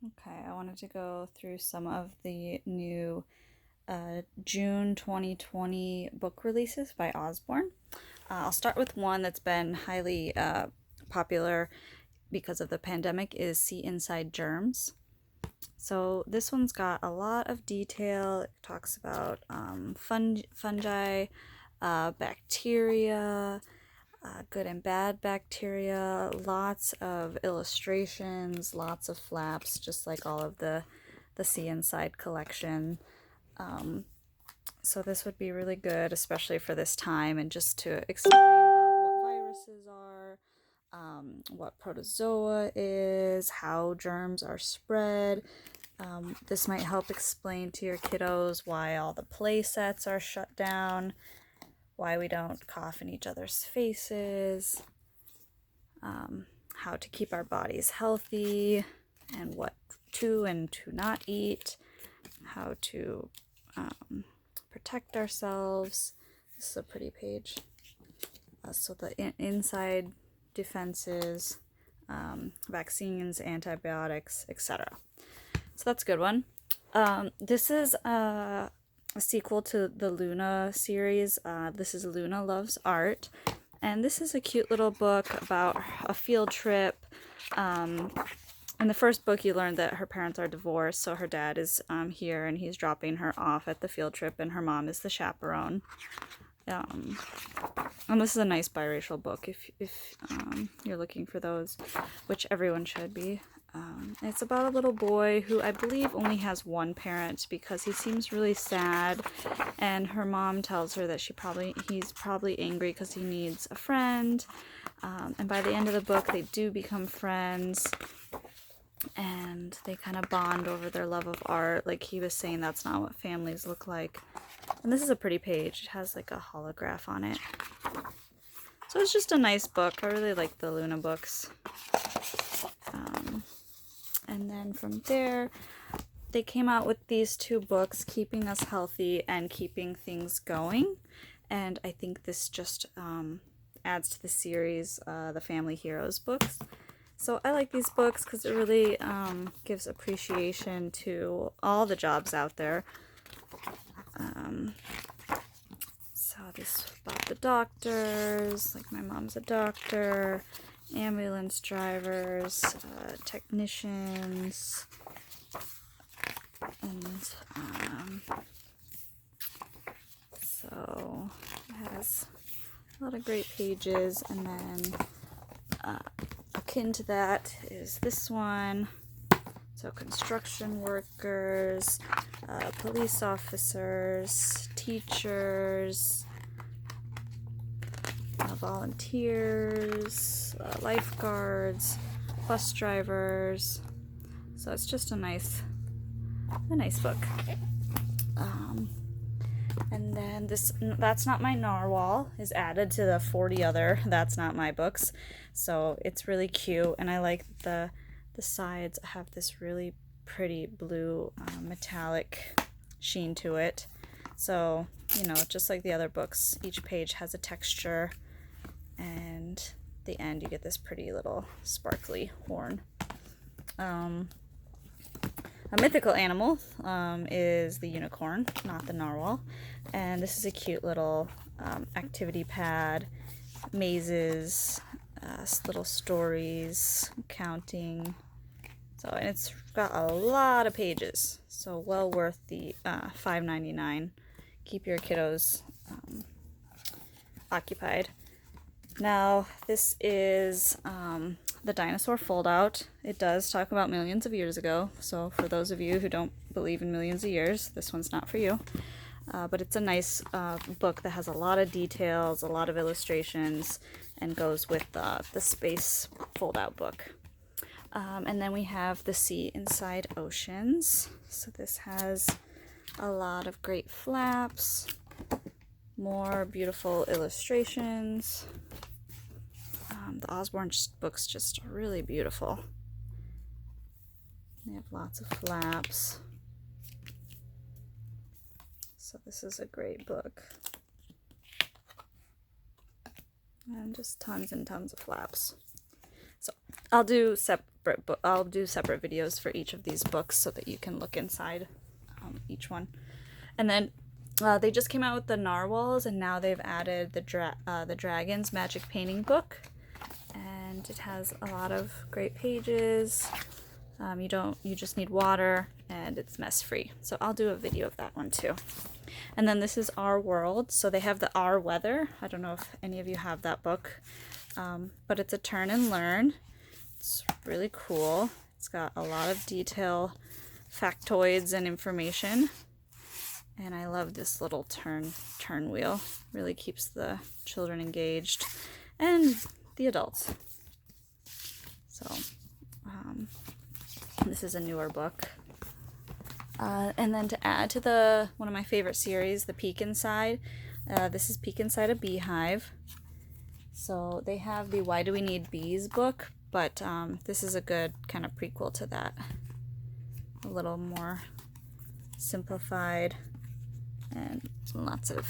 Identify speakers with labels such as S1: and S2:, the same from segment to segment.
S1: Okay, I wanted to go through some of the new June 2020 book releases by Usborne. I'll start with one that's been highly popular because of the pandemic is See Inside Germs. So this one's got a lot of detail. It talks about fungi, bacteria, good and bad bacteria, lots of illustrations, lots of flaps, just like all of the See Inside collection. So this would be really good, especially for this time, and just to explain about what viruses are, what protozoa is, how germs are spread. This might help explain to your kiddos why all the play sets are shut down, why we don't cough in each other's faces, how to keep our bodies healthy, and what to and to not eat, how to protect ourselves. This is a pretty page. So the inside defenses, vaccines, antibiotics, etc. So that's a good one. This is a sequel to the Luna series. This is Luna Loves Art. And this is a cute little book about a field trip. In the first book, you learn that her parents are divorced, so her dad is here and he's dropping her off at the field trip, and her mom is the chaperone. And this is a nice biracial book if you're looking for those, which everyone should be. It's about a little boy who I believe only has one parent because he seems really sad, and her mom tells her that he's probably angry because he needs a friend. And by the end of the book, they do become friends, and they kind of bond over their love of art. Like he was saying, that's not what families look like. And this is a pretty page. It has like a holograph on it. So it's just a nice book. I really like the Luna books. And then from there, they came out with these two books, Keeping Us Healthy and Keeping Things Going. And I think this just adds to the series, the Family Heroes books. So I like these books because it really gives appreciation to all the jobs out there. So this about the doctors, like my mom's a doctor, ambulance drivers, technicians, and so it has a lot of great pages. And then akin to that is this one. So construction workers, police officers, teachers, volunteers, lifeguards, bus drivers. So it's just a nice book. And then this That's Not My NarWhal is added to the 40 other That's Not My books. So it's really cute, and I like the sides have this really pretty blue metallic sheen to it. So, just like the other books, each page has a texture, and at the end you get this pretty little sparkly horn. A mythical animal is the unicorn, not the narwhal. And this is a cute little activity pad, mazes, little stories, counting. So, and it's got a lot of pages, so well worth the $5.99. Keep your kiddos occupied. Now, this is the Dinosaur Fold Out. It does talk about millions of years ago, so for those of you who don't believe in millions of years, this one's not for you. But it's a nice book that has a lot of details, a lot of illustrations, and goes with the space fold-out book. And then we have The Sea Inside Oceans. So this has a lot of great flaps, more beautiful illustrations. The Usborne books just are really beautiful. They have lots of flaps. So this is a great book. And just tons and tons of flaps. So I'll do separate book. I'll do separate videos for each of these books so that you can look inside each one. And then they just came out with the narwhals, and now they've added the Dragons Magic Painting book, and it has a lot of great pages. You just need water, and it's mess free. So I'll do a video of that one too. And then this is Our World. So they have the Our Weather. I don't know if any of you have that book, but it's a turn and learn. It's really cool. It's got a lot of detail, factoids, and information. And I love this little turn wheel. Really keeps the children engaged and the adults. So this is a newer book. And then to add to one of my favorite series, the Peek Inside, this is Peek Inside a Beehive. So they have the Why Do We Need Bees book, but this is a good kind of prequel to that. A little more simplified and lots of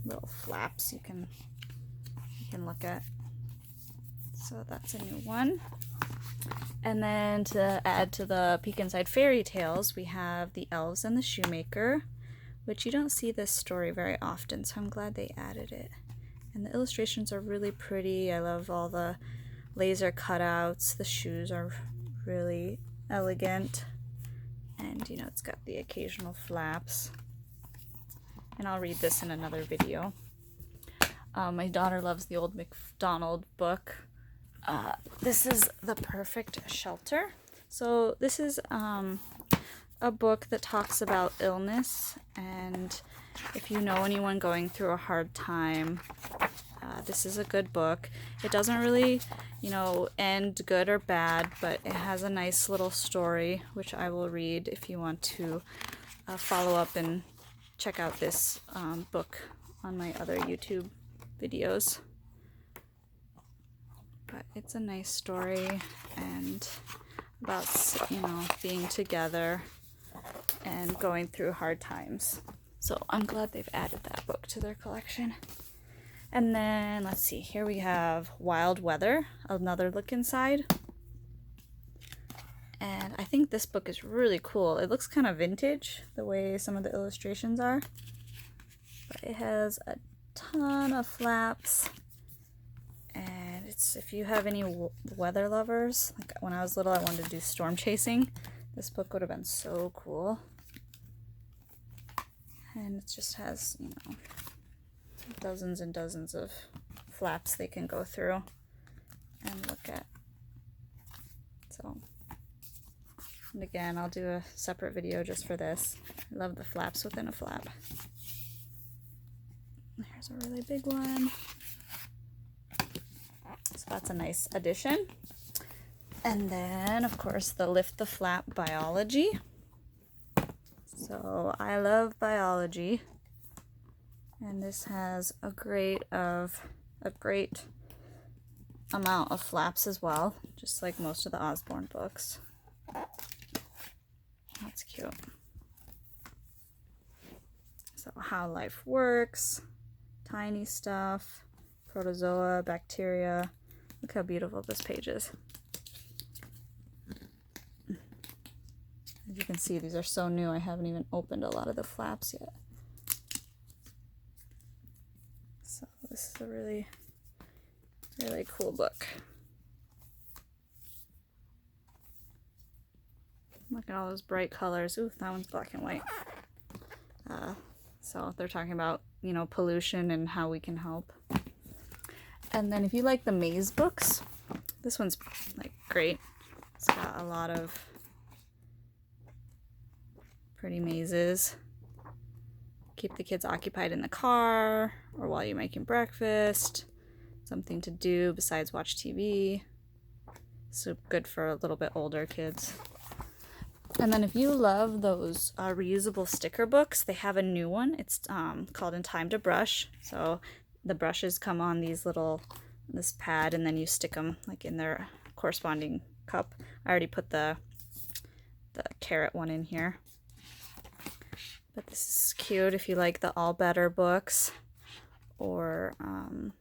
S1: little flaps you can look at. So that's a new one. And then to add to the Peek Inside Fairy Tales, we have the Elves and the Shoemaker, which you don't see this story very often, so I'm glad they added it. And the illustrations are really pretty. I love all the laser cutouts. The shoes are really elegant. And, you know, it's got the occasional flaps. And I'll read this in another video. My daughter loves the Old MacDonald book. This is The Perfect Shelter. So this is a book that talks about illness, and if you know anyone going through a hard time, this is a good book. It doesn't really, you know, end good or bad, but it has a nice little story, which I will read if you want to follow up and check out this book on my other YouTube videos. But it's a nice story and about, you know, being together and going through hard times. So I'm glad they've added that book to their collection. And then let's see, here we have Wild Weather, another look inside. And I think this book is really cool. It looks kind of vintage, the way some of the illustrations are. But it has a ton of flaps. And it's, if you have any weather lovers, like when I was little I wanted to do storm chasing, this book would have been so cool. And it just has, you know, dozens and dozens of flaps they can go through and look at. So, and again, I'll do a separate video just for this. I love the flaps within a flap. Here's a really big one. So that's a nice addition. And then, of course, the Lift the Flap Biology. So I love biology. And this has a great amount of flaps as well, just like most of the Usborne books. That's cute. So How Life Works, tiny stuff, protozoa, bacteria. Look how beautiful this page is. As you can see, these are so new. I haven't even opened a lot of the flaps yet. So this is a really, really cool book. Look at all those bright colors. Ooh, that one's black and white. So they're talking about, you know, pollution and how we can help. And then if you like the maze books, this one's like great. It's got a lot of pretty mazes. Keep the kids occupied in the car or while you're making breakfast. Something to do besides watch TV. So good for a little bit older kids. And then if you love those reusable sticker books, they have a new one. It's called In Time to Brush. So the brushes come on this pad, and then you stick them like in their corresponding cup. I already put the carrot one in here. But this is cute if you like the All Better books, or oh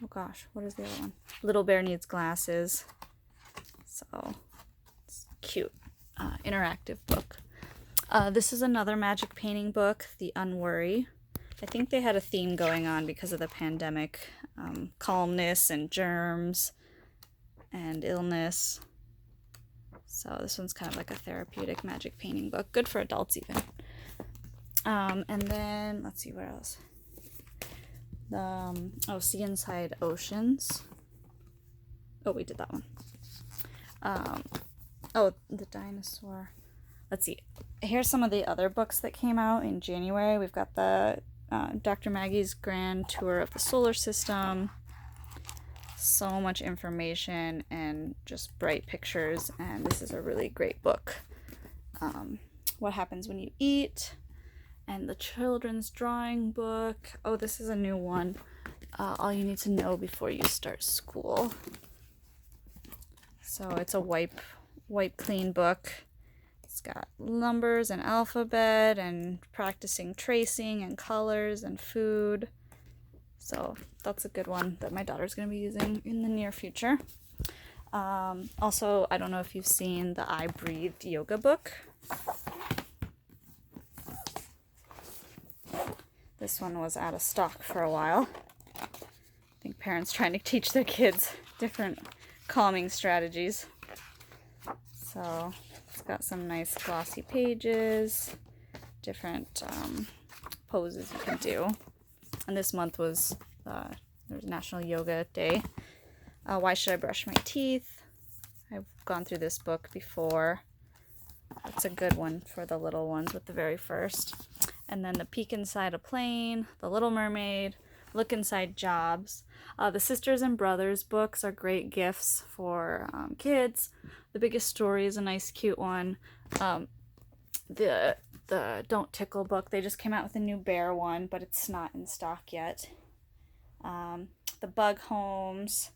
S1: gosh, what is the other one? Little Bear Needs Glasses. So it's cute, interactive book. This is another magic painting book, the Unworry. I think they had a theme going on because of the pandemic. Calmness and germs and illness. So this one's kind of like a therapeutic magic painting book. Good for adults even. And then, let's see, what else? See Inside Oceans. Oh, we did that one. The Dinosaur. Let's see. Here's some of the other books that came out in January. We've got the Dr. Maggie's Grand Tour of the Solar System. So much information and just bright pictures, and this is a really great book. What Happens When You Eat, and the Children's Drawing Book. Oh, this is a new one. All You Need to Know Before You Start School. So it's a wipe clean book. It's got numbers and alphabet and practicing tracing and colors and food. So that's a good one that my daughter's going to be using in the near future. Also, I don't know if you've seen the I Breathed yoga book. This one was out of stock for a while. I think parents trying to teach their kids different calming strategies. So it's got some nice glossy pages, different poses you can do. And this month was there was National Yoga Day. Why Should I Brush My Teeth? I've gone through this book before. It's a good one for the little ones with the very first. And then The Peek Inside a Plane, The Little Mermaid, Look Inside Jobs. The Sisters and Brothers books are great gifts for kids. The Biggest Story is a nice, cute one. The Don't Tickle book, they just came out with a new bear one, but it's not in stock yet. The Bug Holmes.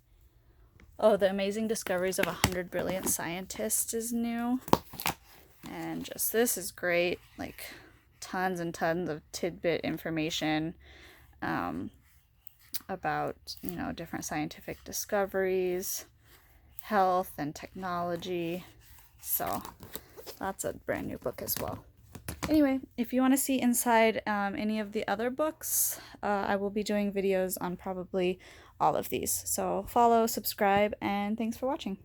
S1: Oh, The Amazing Discoveries of 100 Brilliant Scientists is new. And just, this is great. Like, tons and tons of tidbit information about, different scientific discoveries, health and technology. So that's a brand new book as well. Anyway, if you want to see inside any of the other books, I will be doing videos on probably all of these. So follow, subscribe, and thanks for watching.